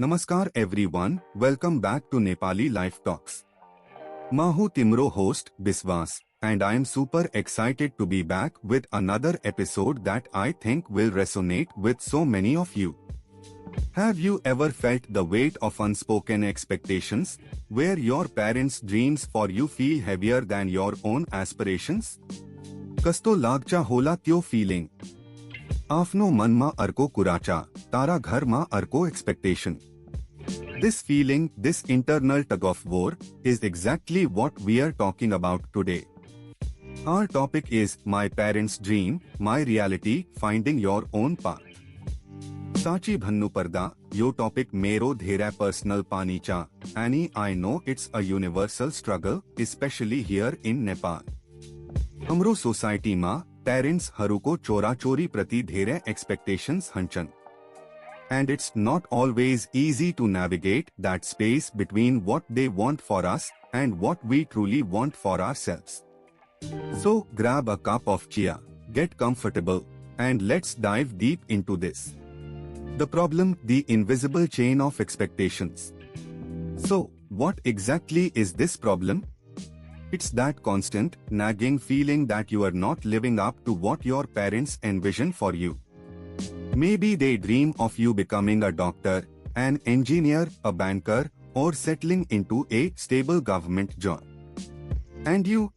Namaskar everyone, welcome back to Nepali Life Talks. Mahu Timro host Biswas, and I am super excited to be back with another episode that I think will resonate with so many of you. Have you ever felt the weight of unspoken expectations, where your parents' dreams for you feel heavier than your own aspirations? Kasto lagcha hola tyo feeling. Afno manma arko kuracha, tara gharma arko expectation. This feeling, this internal tug-of-war, is exactly what we are talking about today. Our topic is My Parents' Dream, My Reality, Finding Your Own Path. Sachi Bhannu Parda, yo topic mero dhera personal panicha, Annie I know it's a universal struggle, especially here in Nepal. Hamro society ma, parents haruko chora chori prati dhera expectations hanchan. And it's not always easy to navigate that space between what they want for us and what we truly want for ourselves. So grab a cup of chia, get comfortable, and let's dive deep into this. The problem, the invisible chain of expectations. So, what exactly is this problem? It's that constant, nagging feeling that you are not living up to what your parents envision for you. Maybe they dream of you becoming a doctor, an engineer, a banker, or settling into a stable government job. And you?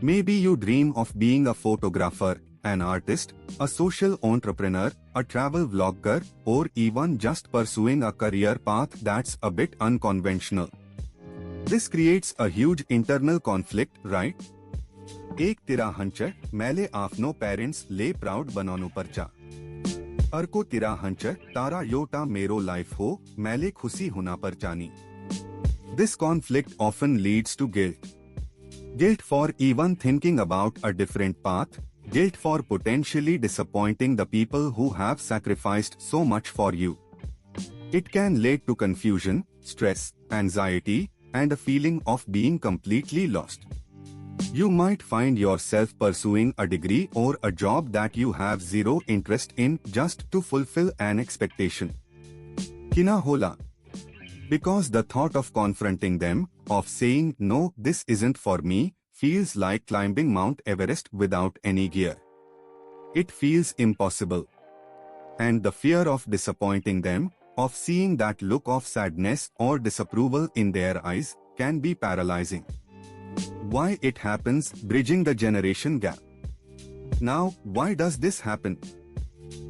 Maybe you dream of being a photographer, an artist, a social entrepreneur, a travel vlogger, or even just pursuing a career path that's a bit unconventional. This creates a huge internal conflict, right? Ek tira hanchar, maile afno parents le proud bananu parcha. अर्को तिरा हंचर तारा Yotta मेरो life हो मैले खुशी होना पर जानी. This conflict often leads to guilt. Guilt for even thinking about a different path, guilt for potentially disappointing the people who have sacrificed so much for you. It can lead to confusion, stress, anxiety, and a feeling of being completely lost. You might find yourself pursuing a degree or a job that you have zero interest in just to fulfill an expectation. Kina hola? Because the thought of confronting them, of saying no, this isn't for me, feels like climbing Mount Everest without any gear. It feels impossible. And the fear of disappointing them, of seeing that look of sadness or disapproval in their eyes, can be paralyzing. Why it happens, bridging the generation gap. Now, why does this happen?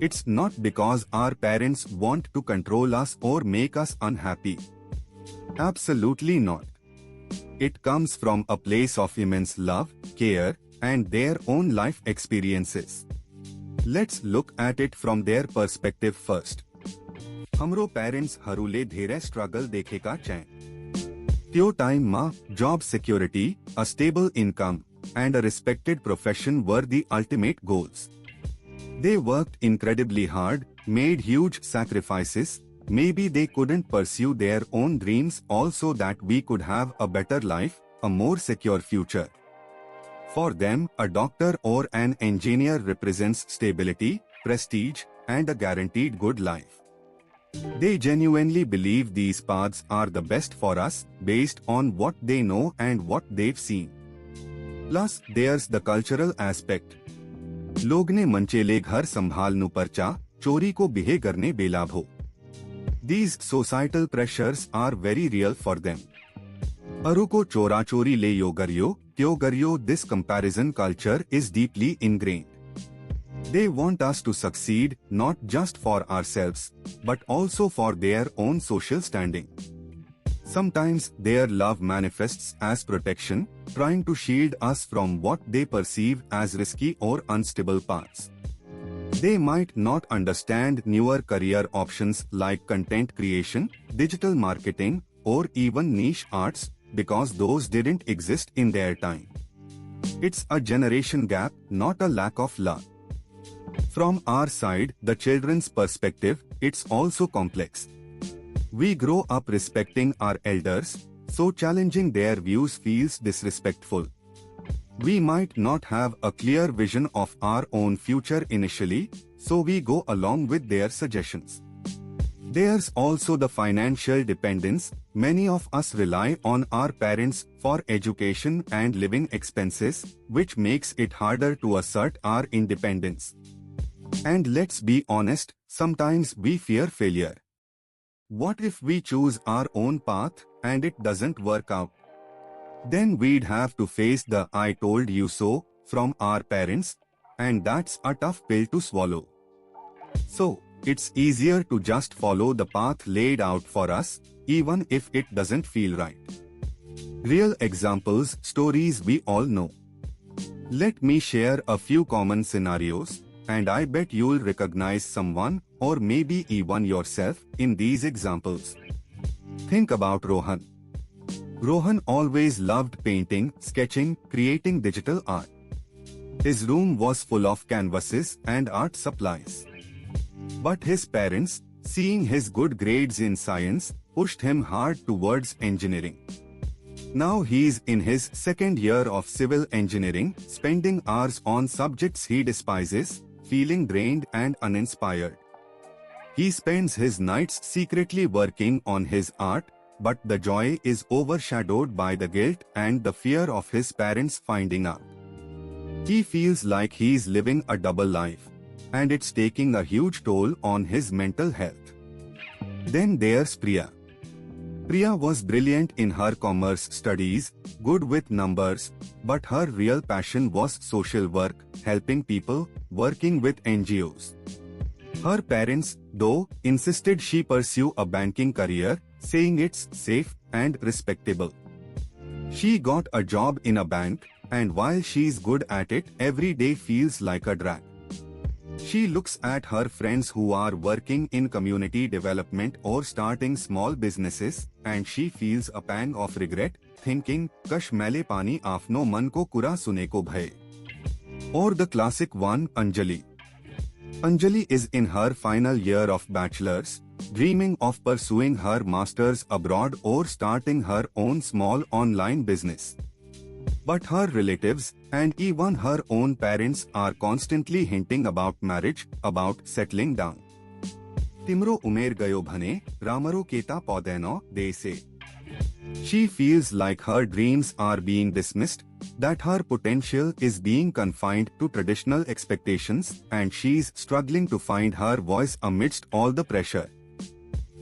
It's not because our parents want to control us or make us unhappy. Absolutely not. It comes from a place of immense love, care, and their own life experiences. Let's look at it from their perspective first. Hamro parents harule dhere struggle dekheka chain. Tyo time ma, job security, a stable income, and a respected profession were the ultimate goals. They worked incredibly hard, made huge sacrifices. Maybe they couldn't pursue their own dreams also that we could have a better life, a more secure future. For them, a doctor or an engineer represents stability, prestige, and a guaranteed good life. They genuinely believe these paths are the best for us, based on what they know and what they've seen. Plus, there's the cultural aspect. लोग ने मंचेले घर संभाल नु परचा, चोरी को बिहे करने बेलाभ हो. These societal pressures are very real for them. अरु को चोरा चोरी ले यो गरियो, त्यो गरियो. This comparison culture is deeply ingrained. They want us to succeed, not just for ourselves, but also for their own social standing. Sometimes their love manifests as protection, trying to shield us from what they perceive as risky or unstable paths. They might not understand newer career options like content creation, digital marketing, or even niche arts, because those didn't exist in their time. It's a generation gap, not a lack of love. From our side, the children's perspective, it's also complex. We grow up respecting our elders, so challenging their views feels disrespectful. We might not have a clear vision of our own future initially, so we go along with their suggestions. There's also the financial dependence. Many of us rely on our parents for education and living expenses, which makes it harder to assert our independence. And let's be honest, sometimes we fear failure. What if we choose our own path and it doesn't work out? Then we'd have to face the "I told you so" from our parents, and that's a tough pill to swallow. So, it's easier to just follow the path laid out for us, even if it doesn't feel right. Real examples, stories we all know. Let me share a few common scenarios, and I bet you'll recognize someone, or maybe even yourself, in these examples. Think about Rohan. Rohan always loved painting, sketching, creating digital art. His room was full of canvases and art supplies. But his parents, seeing his good grades in science, pushed him hard towards engineering. Now he's in his second year of civil engineering, spending hours on subjects he despises, feeling drained and uninspired. He spends his nights secretly working on his art, but the joy is overshadowed by the guilt and the fear of his parents finding out. He feels like he's living a double life, and it's taking a huge toll on his mental health. Then there's Priya. Priya was brilliant in her commerce studies, good with numbers, but her real passion was social work, helping people, working with NGOs. Her parents, though, insisted she pursue a banking career, saying it's safe and respectable. She got a job in a bank, and while she's good at it, every day feels like a drag. She looks at her friends who are working in community development or starting small businesses, and she feels a pang of regret, thinking, "Kash maile pani afno man ko kura sune ko bhaye." Or the classic one, Anjali. Anjali is in her final year of bachelor's, dreaming of pursuing her master's abroad or starting her own small online business. But her relatives, and even her own parents, are constantly hinting about marriage, about settling down. Timro umer gayo bhane, ramaro keta podeno, they say. She feels like her dreams are being dismissed, that her potential is being confined to traditional expectations, and she's struggling to find her voice amidst all the pressure.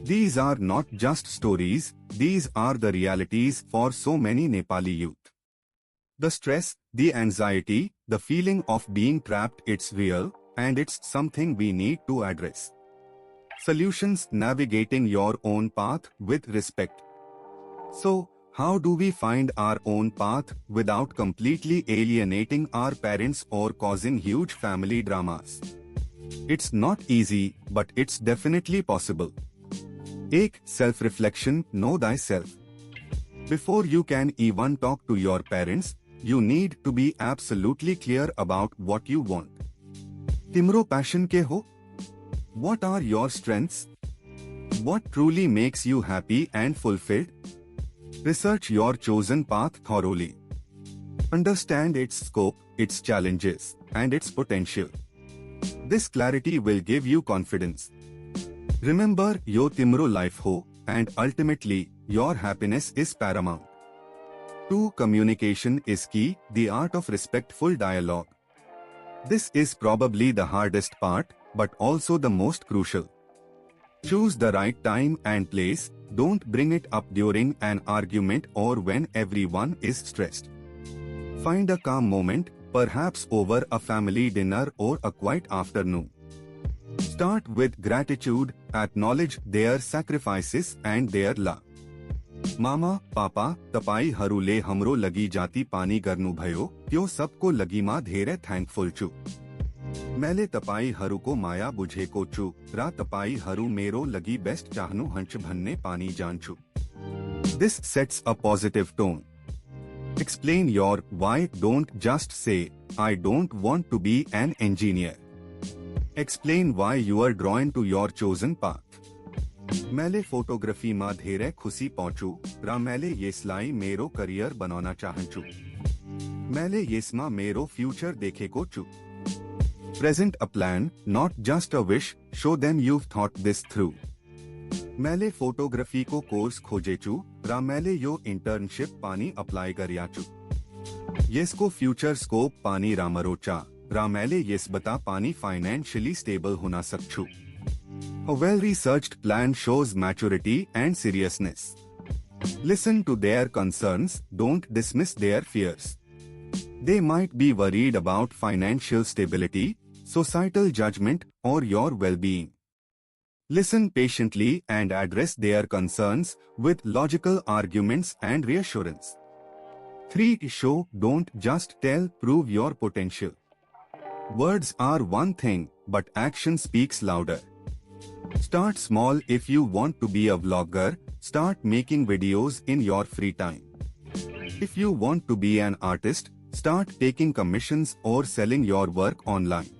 These are not just stories, these are the realities for so many Nepali youth. The stress, the anxiety, the feeling of being trapped, it's real, and it's something we need to address. Solutions: navigating your own path with respect. So, how do we find our own path without completely alienating our parents or causing huge family dramas? It's not easy, but it's definitely possible. 1. Self-reflection. Know thyself. Before you can even talk to your parents, you need to be absolutely clear about what you want. Timro passion ke ho? What are your strengths? What truly makes you happy and fulfilled? Research your chosen path thoroughly. Understand its scope, its challenges, and its potential. This clarity will give you confidence. Remember, yo timro life ho, and ultimately, your happiness is paramount. 2. Communication is key, the art of respectful dialogue. This is probably the hardest part, but also the most crucial. Choose the right time and place, don't bring it up during an argument or when everyone is stressed. Find a calm moment, perhaps over a family dinner or a quiet afternoon. Start with gratitude, acknowledge their sacrifices and their love. मामा, पापा, तपाई हरूले हमरो लगी जाति पानी गर्नु भयो, त्यो सबको लगीमा धेरै थ्याङ्कफुल छु। मैले तपाई हरूको माया बुझेको छु, र तपाई हरू मेरो लगी बेस्ट चाहनु हन्छ भन्ने पानी जान्छु. This sets a positive tone. Explain your why. Don't just say, I don't want to be an engineer. Explain why you are drawn to your chosen path. मैले फोटोग्राफी मा धेरै खुशी पाउँछु र मैले यसलाई मेरो करियर बनाउन चाहन्छु. मैले यसमा मेरो फ्युचर देखेको छु. Present a plan, not just a wish. Show them you've thought this through. મેલે ફોટોગ્રાફી કો કોર્સ ખોજેચુ રા મેલે યો ઇન્ટર્નશિપ પાની અપ્લાય કર્યાચુ યેસકો ફ્યુચર સ્કોપ પાની રામરોચા રા મેલે યેસ બતા પાની ફાઇનાન્શિયલી સ્ટેબલ હોના સકછુ A well-researched plan shows maturity and seriousness. Listen to their concerns, don't dismiss their fears. They might be worried about financial stability, societal judgment, or your well-being. Listen patiently and address their concerns with logical arguments and reassurance. 3. Show, don't just tell, prove your potential. Words are one thing, but action speaks louder. Start small. If you want to be a vlogger, start making videos in your free time. If you want to be an artist, start taking commissions or selling your work online.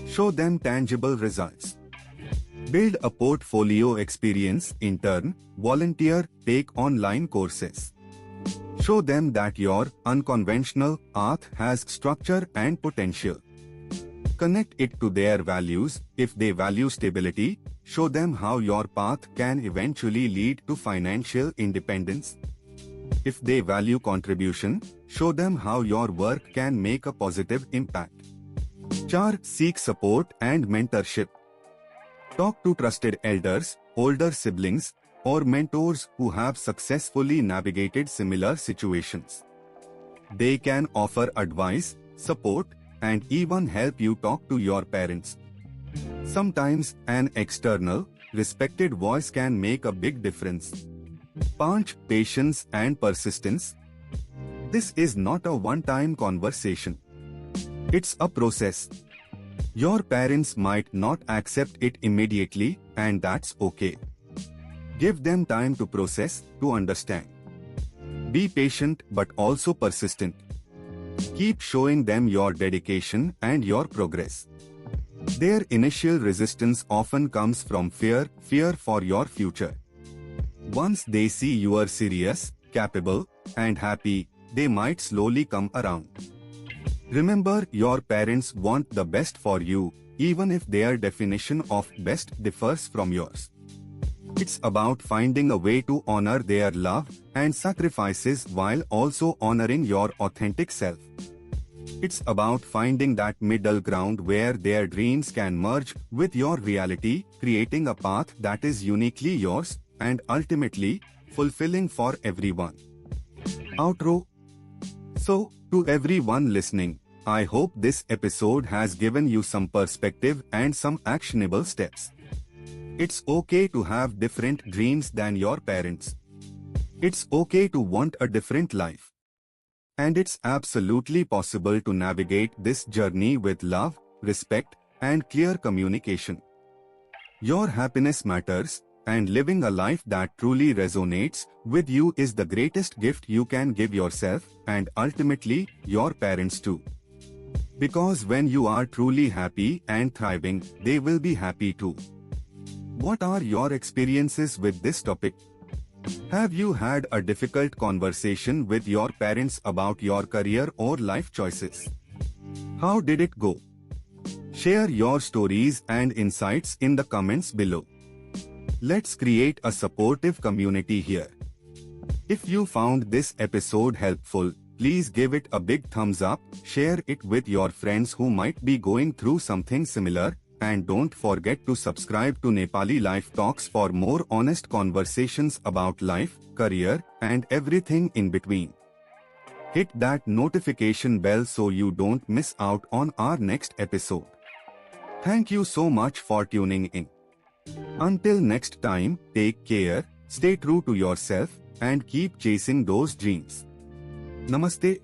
Show them tangible results. Build a portfolio. Experience, intern, volunteer, take online courses. Show them that your unconventional path has structure and potential. Connect it to their values. If they value stability, show them how your path can eventually lead to financial independence. If they value contribution, show them how your work can make a positive impact. 4. Seek support and mentorship. Talk to trusted elders, older siblings, or mentors who have successfully navigated similar situations. They can offer advice, support, and even help you talk to your parents. Sometimes an external, respected voice can make a big difference. 5. Patience and persistence. This is not a one-time conversation. It's a process. Your parents might not accept it immediately, and that's okay. Give them time to process, to understand. Be patient but also persistent. Keep showing them your dedication and your progress. Their initial resistance often comes from fear for your future. Once they see you are serious, capable, and happy, they might slowly come around. Remember, your parents want the best for you, even if their definition of best differs from yours. It's about finding a way to honor their love and sacrifices while also honoring your authentic self. It's about finding that middle ground where their dreams can merge with your reality, creating a path that is uniquely yours and ultimately fulfilling for everyone. Outro. So, to everyone listening, I hope this episode has given you some perspective and some actionable steps. It's okay to have different dreams than your parents. It's okay to want a different life. And it's absolutely possible to navigate this journey with love, respect, and clear communication. Your happiness matters, and living a life that truly resonates with you is the greatest gift you can give yourself and ultimately your parents too. Because when you are truly happy and thriving, they will be happy too. What are your experiences with this topic? Have you had a difficult conversation with your parents about your career or life choices? How did it go? Share your stories and insights in the comments below. Let's create a supportive community here. If you found this episode helpful, please give it a big thumbs up, share it with your friends who might be going through something similar, and don't forget to subscribe to Nepali Life Talks for more honest conversations about life, career, and everything in between. Hit that notification bell so you don't miss out on our next episode. Thank you so much for tuning in. Until next time, take care, stay true to yourself, and keep chasing those dreams. Namaste.